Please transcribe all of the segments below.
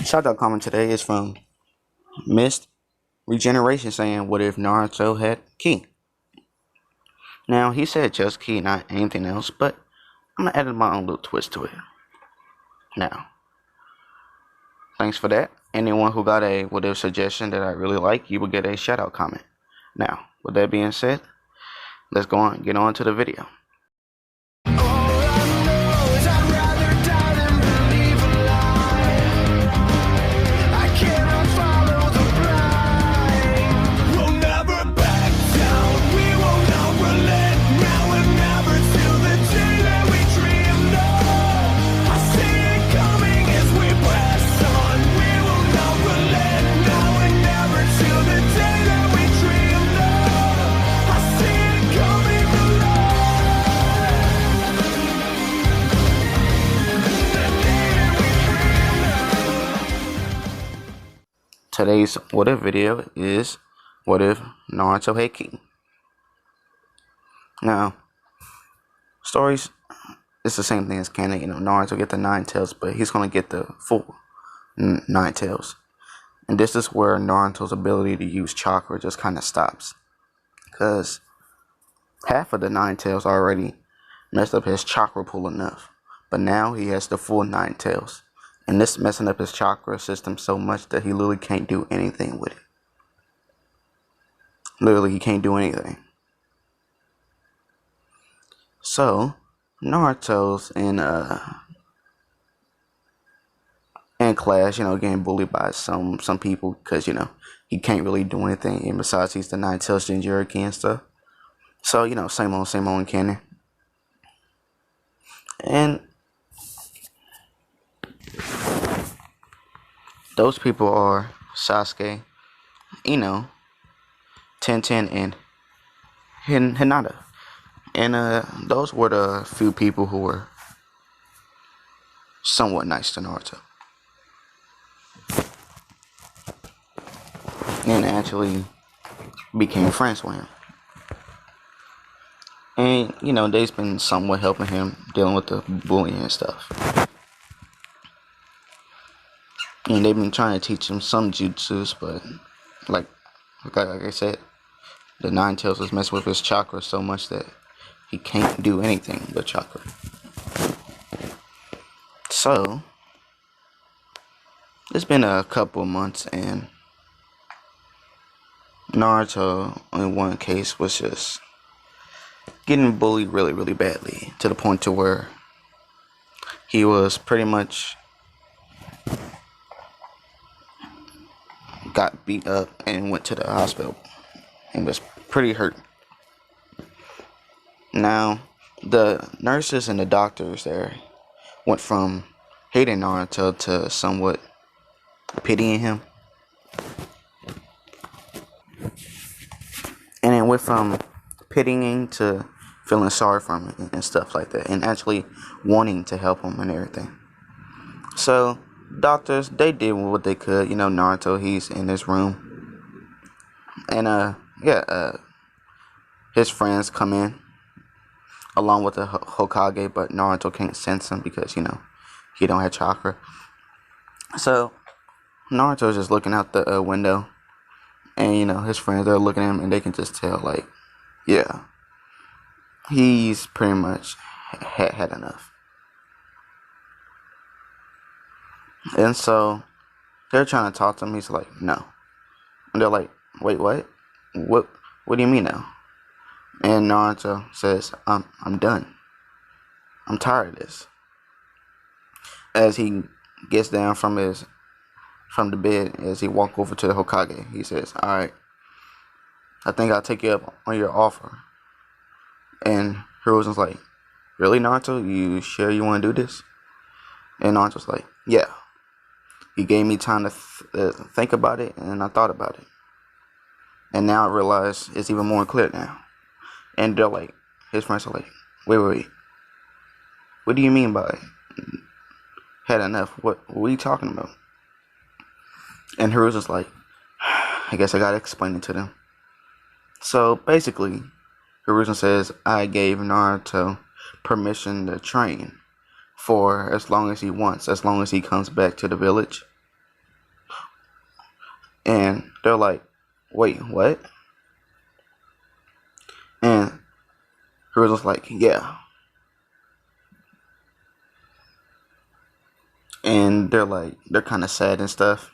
Shout out comment today is from Mist Regeneration saying, "What if Naruto had ki?" Now he said just ki, not anything else, but I'm gonna add my own little twist to it. Now, thanks for that. Anyone who got a what if suggestion that I really like, you will get a shout out comment. Now, with that being said, let's get on to the video. Today's what if video is what if Naruto had ki. Now, stories, it's the same thing as canon. Naruto get the 9 tails, but he's gonna get the full 9 tails. And this is where Naruto's ability to use chakra just kind of stops, because half of the 9 tails already messed up his chakra pool enough, but now he has the full 9 tails. And this messing up his chakra system so much that he literally can't do anything with it. Literally, he can't do anything. So, Naruto's in class, getting bullied by some people because, he can't really do anything. And besides, he's the 9 tails Jinchuriki and stuff. So, same old in canon. And those people are Sasuke, Ino, Tenten, and Hinata. And those were the few people who were somewhat nice to Naruto. And actually became friends with him. And, they've been somewhat helping him dealing with the bullying and stuff. And they've been trying to teach him some jutsus, but like I said, the 9 tails is messing with his chakra so much that he can't do anything with chakra. So, it's been a couple months, and Naruto, in one case, was just getting bullied really, really badly, to the point to where he was pretty much got beat up and went to the hospital and was pretty hurt. Now, the nurses and the doctors there went from hating Naruto to somewhat pitying him. And it went from pitying to feeling sorry for him and stuff like that, and actually wanting to help him and everything. So, doctors, they did what they could. Naruto, he's in his room, and his friends come in along with the Hokage, but Naruto can't sense him because he don't have chakra. So Naruto's just looking out the window, and his friends are looking at him, and they can just tell, like, yeah, he's pretty much had enough. And so they're trying to talk to him. He's like, no. And they're like, wait, what? What do you mean no? And Naruto says, I'm done. I'm tired of this. As he gets down from the bed, as he walks over to the Hokage, he says, alright, I think I'll take you up on your offer. And Hiruzen's like, really, Naruto? You sure you want to do this? And Naruto's like, yeah. He gave me time to think about it, and I thought about it. And now I realize it's even more clear now. And they're like, his friends are like, wait. What do you mean by had enough? What are you talking about? And Hiruzen's like, I guess I gotta explain it to them. So basically, Hiruzen says, I gave Naruto permission to train for as long as he wants, as long as he comes back to the village. And they're like, wait, what? And Hiruzo's like, yeah. And they're kind of sad and stuff.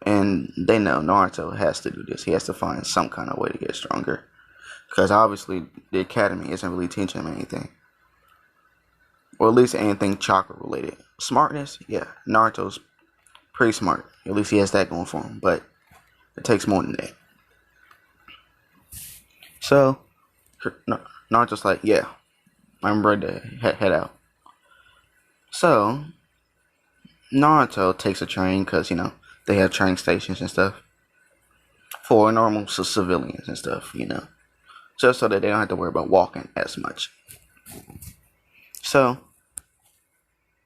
And they know Naruto has to do this. He has to find some kind of way to get stronger. Because obviously the academy isn't really teaching him anything. Or at least anything chakra related. Smartness, yeah. Naruto's pretty smart. At least he has that going for him. But it takes more than that. So, Naruto's like, yeah, I'm ready to head out. So, Naruto takes a train because, they have train stations and stuff for normal civilians and stuff, just so that they don't have to worry about walking as much. So,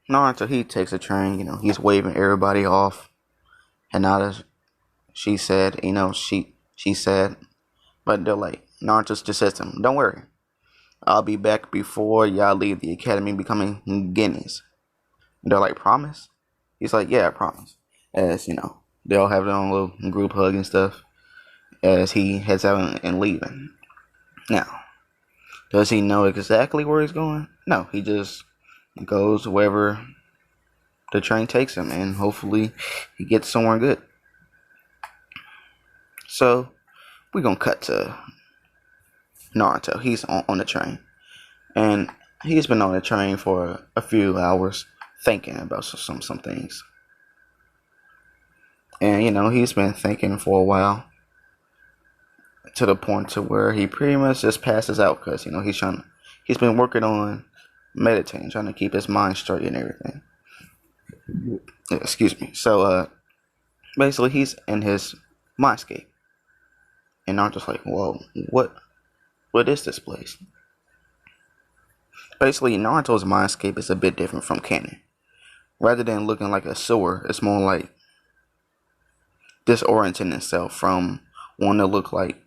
Naruto, he takes a train, he's waving everybody off. Hinata, she said, she said, but they're like, Naruto just says to him, don't worry, I'll be back before y'all leave the academy becoming guineas. And they're like, promise? He's like, yeah, I promise. As, they all have their own little group hug and stuff as he heads out and leaving. Now, does he know exactly where he's going? No, he just goes wherever the train takes him, and hopefully he gets somewhere good. So, we're going to cut to Naruto. He's on the train. And he's been on the train for a few hours thinking about some things. And, he's been thinking for a while to the point to where he pretty much just passes out because, he's been working on meditating, trying to keep his mind straight and everything. Excuse me. So, basically, he's in his mindscape. And I'm just like, whoa, what is this place? Basically, Naruto's mindscape is a bit different from canon. Rather than looking like a sewer, it's more like disorienting itself from wanting to look like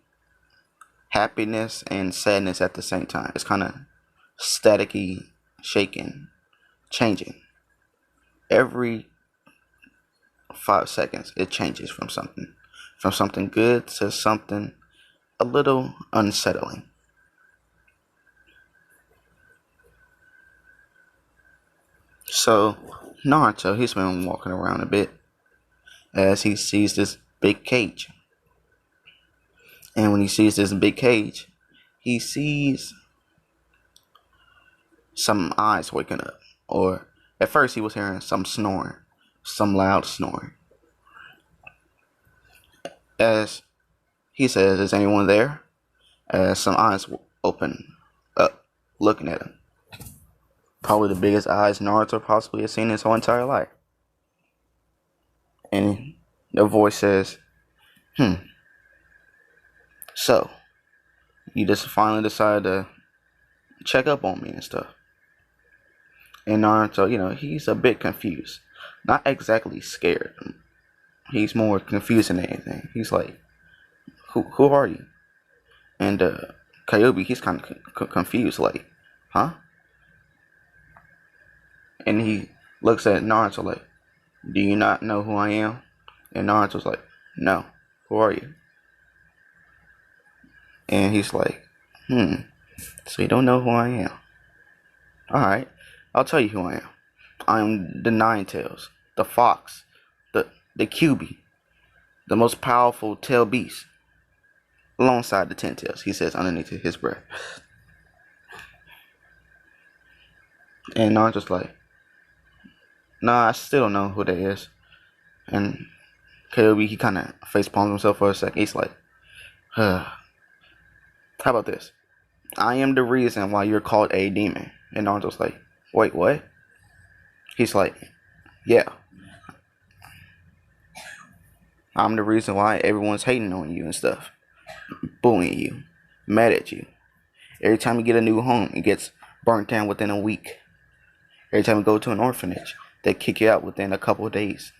happiness and sadness at the same time. It's kind of staticky, shaking, changing. Every 5 seconds, it changes from something good to something a little unsettling. So, Naruto, he's been walking around a bit as he sees this big cage. And when he sees this big cage, he sees some eyes waking up. Or at first he was hearing some snoring, some loud snoring. As he says, is anyone there? As some eyes open up, looking at him. Probably the biggest eyes Naruto possibly has seen his whole entire life. And the voice says, so, you just finally decided to check up on me and stuff. And Naruto, he's a bit confused. Not exactly scared. He's more confused than anything. He's like, who are you? And Kyuubi, he's kind of confused, like, huh? And he looks at Naruto like, do you not know who I am? And Naruto's like, no, who are you? And he's like, so you don't know who I am? Alright, I'll tell you who I am. I'm the Nine Tails, the Fox, the Kyuubi, the most powerful tail beast, alongside the 10 tails, he says underneath his breath. And Naruto's like, nah, I still don't know who that is. And Kyuubi, he kind of face palms himself for a second. He's like, how about this? I am the reason why you're called a demon. And Naruto's like, wait, what? He's like, yeah. I'm the reason why everyone's hating on you and stuff. Bullying you. Mad at you. Every time you get a new home, it gets burnt down within a week. Every time you go to an orphanage, they kick you out within a couple of days.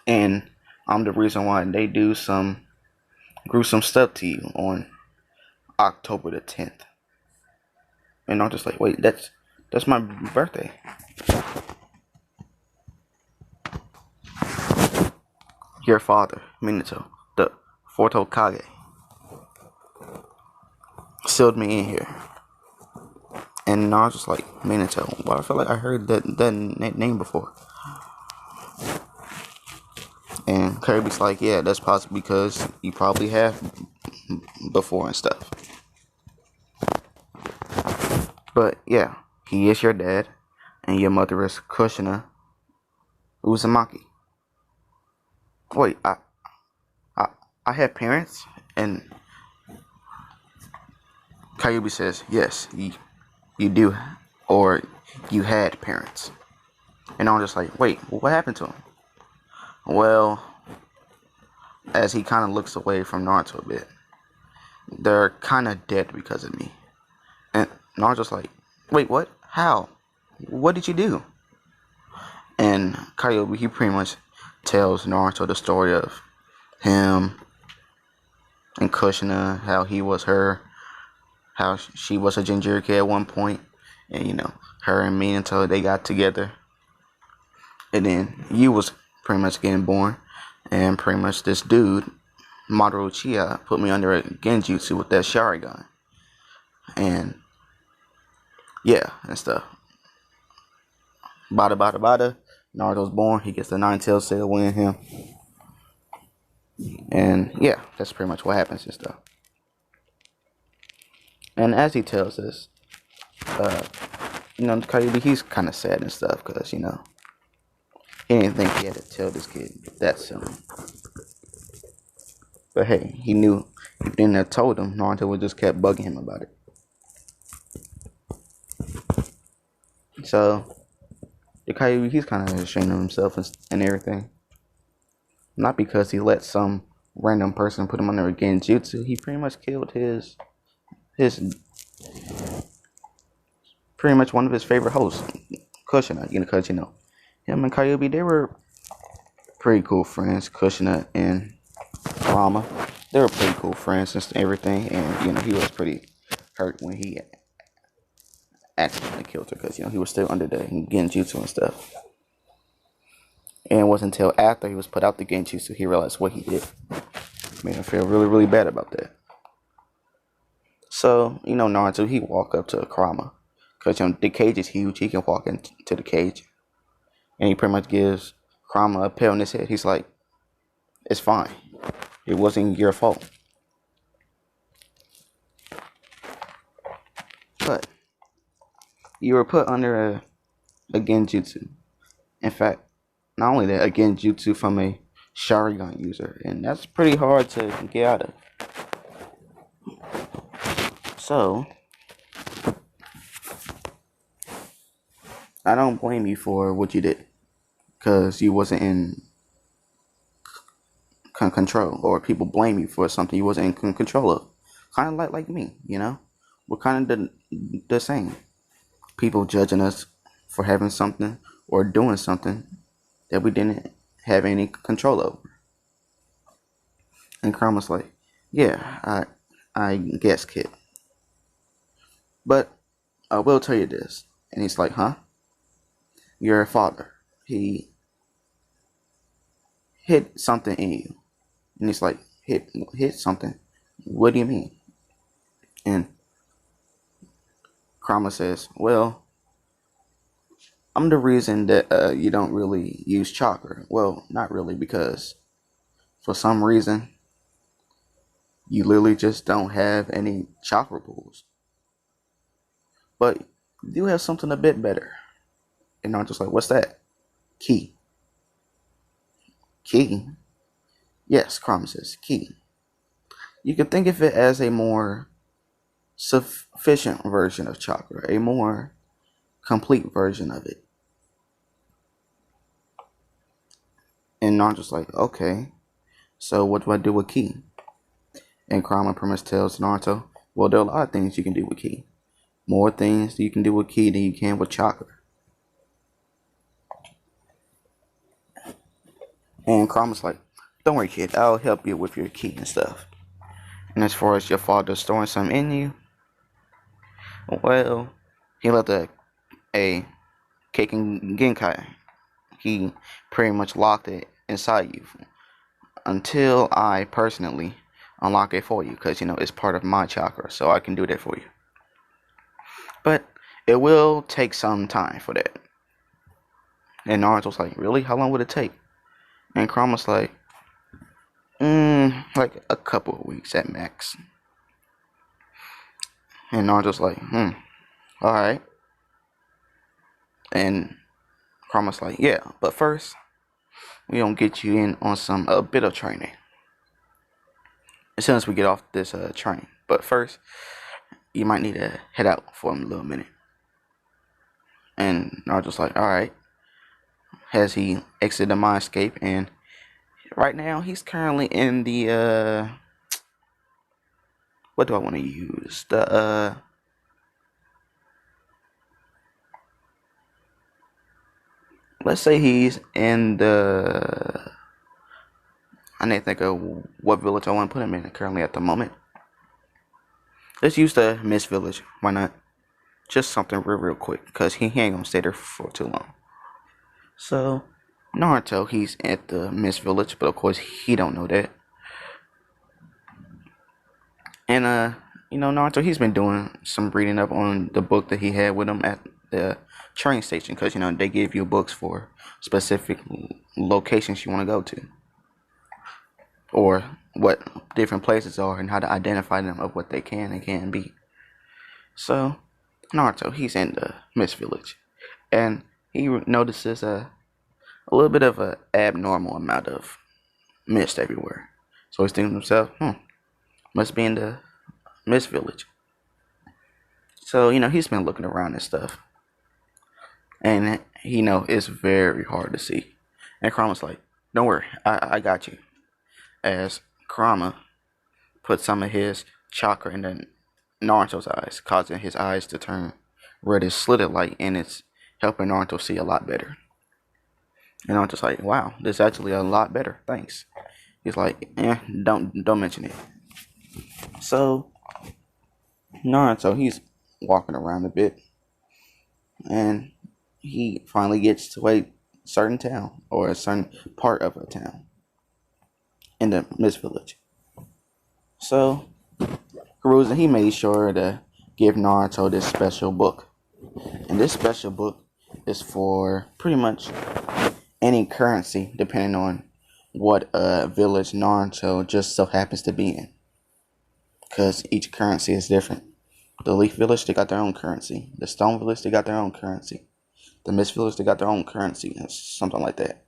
And I'm the reason why they do some gruesome stuff to you on October the 10th. And I'm just like, wait, that's my birthday. your father, Minato, the fourth Hokage, sealed me in here. And I was just like, Minato. Well, I feel like I heard that name before. And Kirby's like, yeah, that's possible because you probably have before and stuff. But yeah, he is your dad, and your mother is Kushina Uzumaki. Wait, I have parents? And Kyuubi says, yes, you do, or you had parents. And I'm just like, wait, what happened to him? Well, as he kind of looks away from Naruto a bit, they're kind of dead because of me. And Naruto's just like, wait, what? How? What did you do? And Kyuubi, he pretty much tells Naruto the story of him and Kushina, how he was her, how she was a Jinchuriki at one point, and her and me until they got together. And then you was pretty much getting born, and pretty much this dude, Mamoru Uchiha, put me under a genjutsu with that Sharingan. And yeah, and stuff. Bada. Naruto's born, he gets the nine-tailed sail winning him. And yeah, that's pretty much what happens and stuff. And as he tells us, Kyuubi, he's kind of sad and stuff because, he didn't think he had to tell this kid that soon. But hey, he knew if he didn't have told him, Naruto would just kept bugging him about it. So, the Kyuubi, he's kind of ashamed of himself and everything. Not because he let some random person put him under a genjutsu. He pretty much killed his pretty much one of his favorite hosts, Kushina. Because him and Kyuubi, they were pretty cool friends. Kushina and Rama, they were pretty cool friends and everything. And he was pretty hurt when he accidentally killed her because he was still under the genjutsu and stuff. And it wasn't until after he was put out the genjutsu he realized what he did. Made him feel really, really bad about that. So, Naruto, he walked up to Kurama. Because, the cage is huge. He can walk into the cage. And he pretty much gives Kurama a pat on his head. He's like, it's fine. It wasn't your fault. But you were put under a genjutsu. In fact, not only that, a genjutsu from a Sharingan user. And that's pretty hard to get out of. So, I don't blame you for what you did. Because you wasn't in control. Or people blame you for something you wasn't in control of. Kind of like me, We're kind of the same. People judging us for having something or doing something that we didn't have any control over. And Kurama's like, yeah, I guess, kid. But I will tell you this. And he's like, huh? Your father, he hit something in you. And he's like, hit something? What do you mean? And Kurama says, well, I'm the reason that you don't really use chakra. Well, not really, because for some reason, you literally just don't have any chakra pools. But you do have something a bit better. And I'm just like, what's that? Ki. Ki? Yes, Kurama says, ki. You can think of it as a more sufficient version of chakra, a more complete version of it. And I'm just like, okay, so what do I do with ki? And Kurama pretty much tells Naruto, well, there are a lot of things you can do with ki. More things you can do with ki than you can with chakra. And Kurama's like, don't worry, kid, I'll help you with your ki and stuff. And as far as your father storing something in you, well, he left a Keiken Genkai. He pretty much locked it inside you. until I personally unlock it for you, because it's part of my chakra, so I can do that for you. But it will take some time for that. And Naruto's like, really? How long would it take? And Kurama's like, like a couple of weeks at max. And Naruto's like, alright. And Kurama's like, yeah, but first, we gonna get you in on a bit of training. As soon as we get off this training. But first, you might need to head out for a little minute. And Naruto's like, alright. Has he exited the mindscape, and right now he's currently in the what do I want to use? Let's say he's in the, I need to think of what village I want to put him in currently at the moment. Let's use the Mist Village. Why not? Just something real quick, because he ain't gonna stay there for too long. So Naruto, he's at the Mist Village, but of course he don't know that. And Naruto, he's been doing some reading up on the book that he had with him at the train station, because they give you books for specific locations you want to go to, or what different places are and how to identify them of what they can and can't be. So Naruto, he's in the Mist Village, and he notices a little bit of an abnormal amount of mist everywhere. So he's thinking to himself, must be in the Mist Village. So, he's been looking around and stuff. And it's very hard to see. And Kurama's like, don't worry, I got you. As Kurama put some of his chakra in Naruto's eyes, causing his eyes to turn reddish slitted light, and it's helping Naruto see a lot better. And Naruto's like, wow, this is actually a lot better, thanks. He's like, don't mention it. So Naruto, he's walking around a bit, and he finally gets to a certain town, or a certain part of a town in the Mist Village. So Hiruzen, he made sure to give Naruto this special book. And this special book is for pretty much any currency, depending on what village Naruto just so happens to be in. Because each currency is different. The Leaf Village, they got their own currency. The Stone Village, they got their own currency. The Mist Village, they got their own currency. Something like that.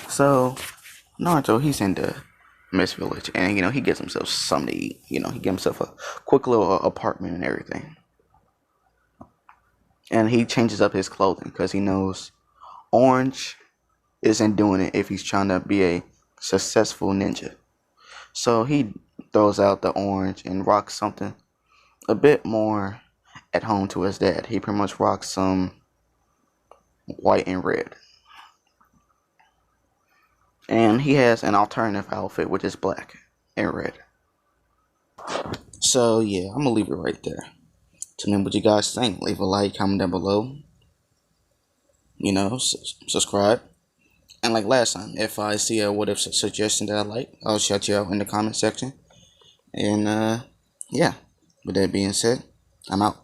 So Naruto, he's in the Mist Village, and he gets himself something to eat. He gets himself a quick little apartment and everything. And he changes up his clothing, because he knows orange isn't doing it if he's trying to be a successful ninja. So he throws out the orange and rocks something a bit more at home to his dad. He pretty much rocks some white and red. And he has an alternative outfit, which is black and red. So yeah, I'm gonna leave it right there. Tell me what you guys think. Leave a like, comment down below. Subscribe. And like last time, if I see a what if suggestion that I like, I'll shout you out in the comment section. And yeah, with that being said, I'm out.